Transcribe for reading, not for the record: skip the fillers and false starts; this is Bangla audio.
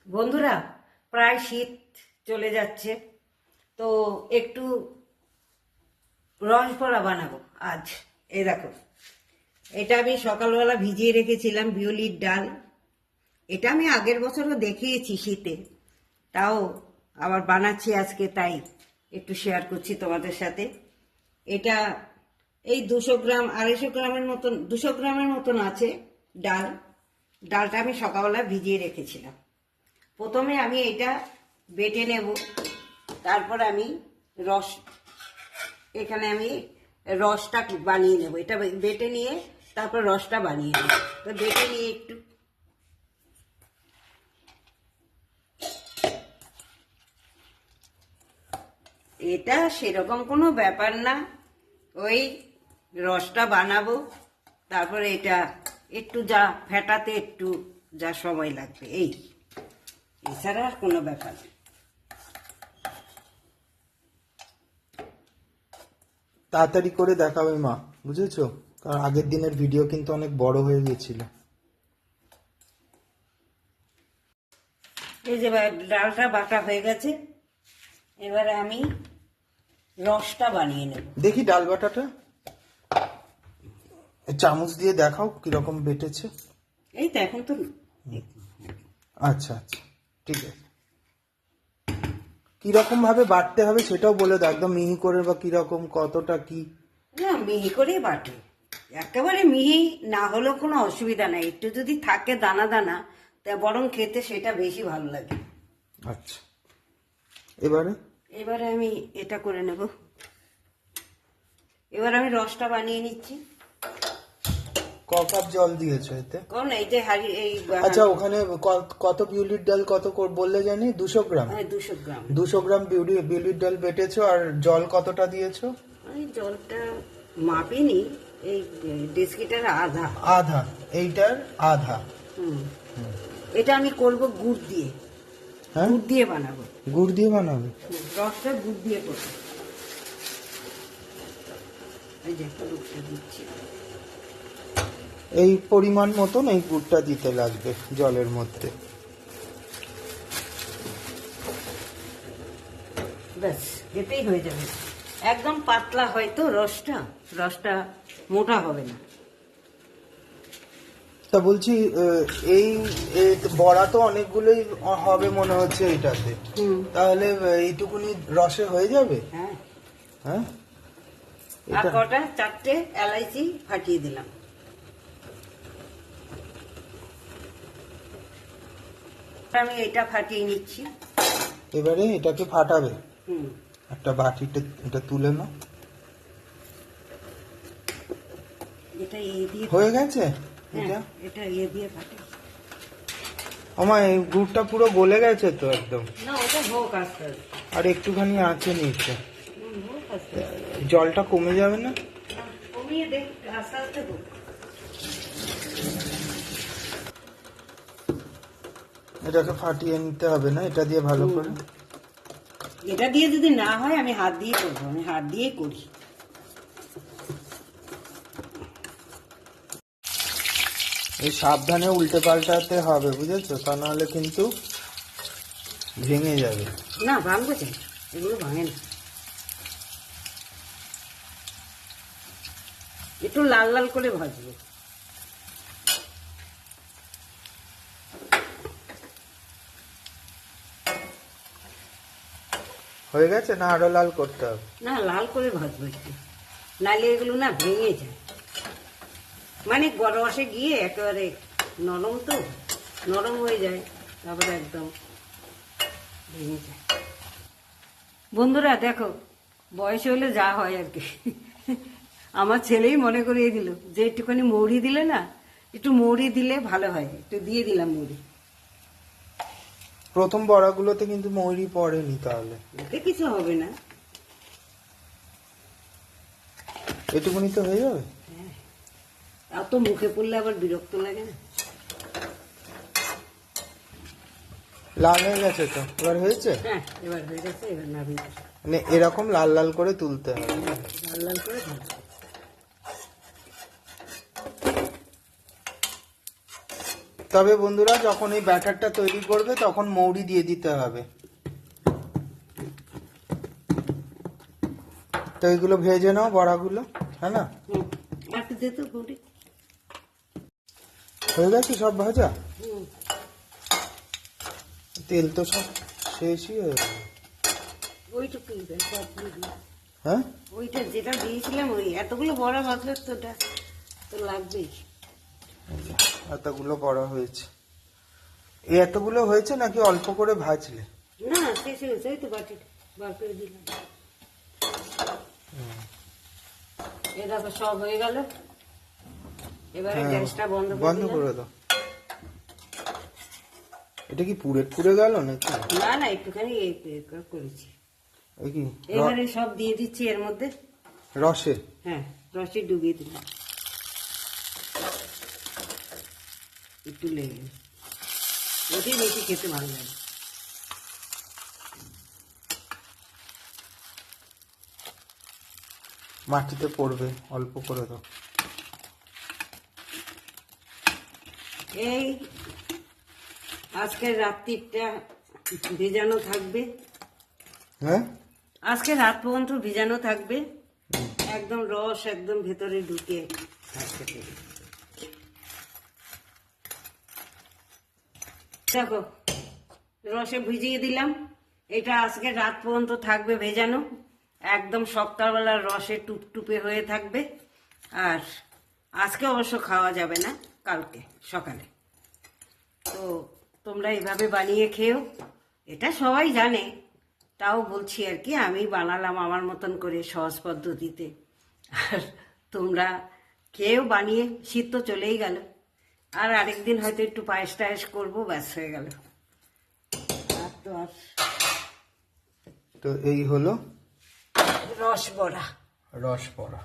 বন্ধুরা, প্রায় শীত চলে যাচ্ছে, তো একটু রসবড়া বানাবো আজ। এই দেখো, এটা আমি সকালবেলা ভিজিয়ে রেখেছিলাম, বিউলির ডাল। এটা আমি আগের বছরও দেখিয়েছি শীতে, তাও আবার বানাচ্ছি আজকে, তাই একটু শেয়ার করছি তোমাদের সাথে। এটা এই 200 গ্রাম 250 গ্রামের মতন, 200 গ্রামের মতন আছে ডাল। ডালটা আমি সকালবেলা ভিজিয়ে রেখেছিলাম। প্রথমে আমি এটা বেটে নেব, তারপর আমি রস, এখানে আমি রসটা বানিয়ে নেব। এটা বেটে নিয়ে তারপর রসটা বানিয়ে নেব। তো বেটে নিয়ে একটু এটা সেরকম কোনো ব্যাপার না, ওই রসটা বানাবো, তারপরে এটা একটু যা ফেটাতে একটু যা সময় লাগবে, এই এছাড়া আর কোনো ব্যাপার নেই। তাড়াতাড়ি করে দেখাবে মা, বুঝেছো? কারণ আগের দিনের ভিডিও কিন্তু অনেক বড় হয়ে গেছিল। এই যে ডালটা বাটা হয়ে গেছে, এবারে আমি রসটা বানিয়ে নেব। দেখি ডাল বাটাটা চামচ দিয়ে দেখাও কিরকম বেটেছে। এই তো এখন তো আচ্ছা আচ্ছা, ঠিক আছে। কিরকম ভাবে বাটতে হবে সেটাও বলে দাও, একদম মিহি করে বা কিরকম, কতটা কি? না, মিহি করে বাটে, একেবারে মিহি না হলেও কোনো অসুবিধা নাই। একটু যদি থাকে দানা দানা, তা বরং খেতে সেটা বেশি ভালো লাগে। আচ্ছা, এবারে এবারে আমি এটা করে নেব। এবার আমি রসটা বানিয়ে নিচ্ছি। ক কাপ জল দিয়েছো এতে? কারণ এই যে এই আচ্ছা, ওখানে কত বিউলির ডাল কত বললে জানি? 200 গ্রাম। 200 গ্রাম। 200 গ্রাম বিউলির ডাল বেটেছো, আর জল কতটা দিয়েছো? আমি জলটা মাপিনি, এই ডেস্কিটার আধা। আধা, এইটার আধা। হুম, এটা আমি করব গুড় দিয়ে। হ্যাঁ, গুড় দিয়ে বানাবো। গুড় দিয়ে বানাবে? রসটা গুড় দিয়ে করবো। এই যে গুড়টা দিচ্ছি। এই পরিমাণ মতন এই গুড়টা দিতে লাগবে জলের মধ্যে। ব্যাস, এতেই হয়ে যাবে। একদম পাতলা হয়তো রসটা মোটা হবে না। তা বলছি, এই বড়া তো অনেকগুলোই হবে মনে হচ্ছে এইটাতে, তাহলে এইটুকুনি রসে হয়ে যাবে? হ্যাঁ, হ্যাঁ, আর এটা কটা 4টে এলাইচি ফাটিয়ে দিলাম। আমি এটা ফাটিয়ে নিচ্ছি। এবারে এটাকে ফাটাবে। হুম, একটা বাটিতে এটা তুলে নাও। এটা দিয়ে হয়ে গেছে হ্যাঁ, এটা? এটা দিয়ে ফাটে। আমার এই গুড়টা পুরো গলে গেছে তো একদম। না, ওটা হোক আস্তে আস্তে। আর একটুখানি আছে নিচে, হোক আস্তে আস্তে। জলটা কমে যাবে না? কমিয়ে দেখ, আস্তে আস্তে হোক। এটাকে ফাটিয়ে নিতে হবে না এটা দিয়ে ভালো করে? এটা দিয়ে যদি না হয় আমি হাত দিয়ে করবো, আমি হাত দিয়েই করি। এই সাবধানে উল্টে পাল্টাতে হবে, বুঝেছো? তা নাহলে কিন্তু ভেঙে যাবে। না, ভাঙবো চাই, এগুলো ভাঙে না। একটু লাল লাল করে ভাজবো। হয়ে গেছে না আরো লাল করতে হবে? না, লাল করে ভাজবো একটু, নাহলে এগুলো না ভেঙে যায়। মানে রসে গিয়ে একেবারে নরম তো, নরম হয়ে যায়, তারপরে একদম ভেঙে যায়। বন্ধুরা দেখো, বয়স হলে যা হয় আর কি। আমার ছেলেই মনে করিয়ে দিল যে একটুখানি মৌরি দিলে না, একটু মৌরি দিলে ভালো হয়, একটু দিয়ে দিলাম মৌরি। প্রথম বড়াগুলোতে কিন্তু মৌরি পড়েনি, তাহলে এতে কিছু হবে না। এটুকুনি তো হয়ে যাবে। আর তো মুখে পড়লে আবার বিরক্ত লাগে না। লাল হয়ে গেছে তো, এবার হয়েছে? হ্যাঁ, এবার হয়ে গেছে, এবার নামিয়ে মানে এরকম লাল লাল করে তুলতে হবে। লাল লাল করে ভাজবো। তবে বন্ধুরা যখন এই ব্যাটারটা তৈরি করবে তখন মৌরি দিয়ে দিতে হবে। তো এইগুলো ভেজে নাও বড়াগুলো, হ্যাঁ না? একটু দে তো গৌরী। হয়ে গেছে সব ভাজা? হুম। তেল তো সব শেষই হয়ে গেল। ওইটুকুই দেয়, সব দিয়ে দিই। হ্যাঁ, ওইটা যেটা দিয়েছিলাম ওই এতগুলো বড়া ভাজলে তো ওটা তো লাগবেই। এতগুলো বড়া হয়েছে। এই এতগুলো হয়েছে নাকি অল্প করে ভাজলে? না শেষ হয়েছে, ওই তো বাটি বার করে দিলাম। এ দেখো সব হয়ে গেল, এবারে হ্যাঁ, গ্যাসটা বন্ধ বন্ধ করে করে দাও। এটা কি পুড়ে পুড়ে গেল নাকি? না না একটুখানি করেছি। এই কি এবারে সব দিয়ে দিচ্ছি এর মধ্যে। রসে? হ্যাঁ, রসে ডুবিয়ে দিলাম। একটু লেগে ওটাই বেশি খেতে ভালো লাগে। মাটিতে পড়বে, অল্প করে দাও। এই আজকের রাত্রিটা ভেজানো থাকবে, হ্যাঁ, আজকে রাত পর্যন্ত ভিজানো থাকবে, একদম রস একদম ভেতরে ঢুকে থাকতে থাকবে। দেখো রসে ভিজিয়ে দিলাম, এটা আজকে রাত পর্যন্ত থাকবে ভেজানো, একদম সকালবেলা রসে টুপটুপে হয়ে থাকবে। আর আজকে অবশ্য খাওয়া যাবে না, কালকে সকালে। তো তোমরা এভাবে বানিয়ে খেও, এটা সবাই জানে, তাও বলছি আর কি, আমি বানালাম আমার মতন করে সহজ পদ্ধতিতে। আর তোমরা খেয়েও বানিয়ে, শীত তো চলেই গেল, আর আরেকদিন হয়তো একটু পায়েস টায়েস করবো, ব্যাস হয়ে গেল। আর তো আর তো এই হলো রস বড়া। রস বড়া।